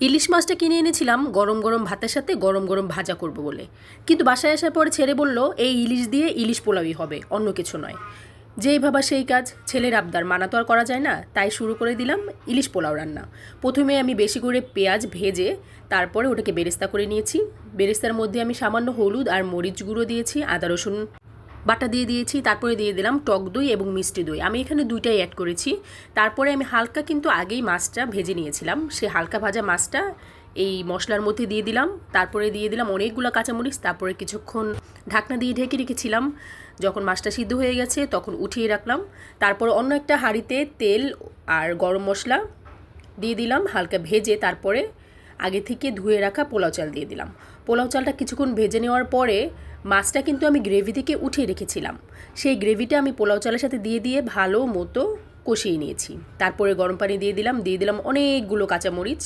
ইলিশ মাছটা কিনে এনেছিলাম গরম গরম ভাতের সাথে গরম গরম ভাজা করব বলে, কিন্তু বাসায় আসার পরে ছেলে বলল এই ইলিশ দিয়ে ইলিশ পোলাওই হবে, অন্য কিছু নয়। যেই ভাবা সেই কাজ, ছেলের আবদার মানা তো আর করা যায় না, তাই শুরু করে দিলাম ইলিশ পোলাও রান্না। প্রথমে আমি বেশি করে পেঁয়াজ ভেজে তারপরে ওটাকে বেরেস্তা করে নিয়েছি। বেরেস্তার মধ্যে আমি সামান্য হলুদ আর মরিচ গুঁড়ো দিয়েছি, আদা রসুন বাটা দিয়ে দিয়েছি, তারপরে দিয়ে দিলাম টক দই এবং মিষ্টি দই, আমি এখানে দুইটাই অ্যাড করেছি। তারপরে আমি হালকা কিন্তু আগেই মাছটা ভেজে নিয়েছিলাম, সে হালকা ভাজা মাছটা এই মশলার মধ্যে দিয়ে দিলাম। তারপরে দিয়ে দিলাম অনেকগুলো কাঁচামরিচ, তারপরে কিছুক্ষণ ঢাকনা দিয়ে ঢেকে রেখেছিলাম। যখন মাছটা সিদ্ধ হয়ে গেছে তখন উঠিয়ে রাখলাম। তারপর অন্য একটা হাঁড়িতে তেল আর গরম মশলা দিয়ে দিলাম হালকা ভেজে, তারপরে আগে থেকে ধুয়ে রাখা পোলাও চাল দিয়ে দিলাম। পোলাও চালটা কিছুক্ষণ ভেজে নেওয়ার পরে মাছটা কিন্তু আমি গ্রেভি থেকে উঠিয়ে রেখেছিলাম, সেই গ্রেভিটা আমি পোলাও চালের সাথে দিয়ে দিয়ে ভালো মতো কষিয়ে নিয়েছি। তারপরে গরম পানি দিয়ে দিলাম অনেকগুলো কাঁচামরিচ,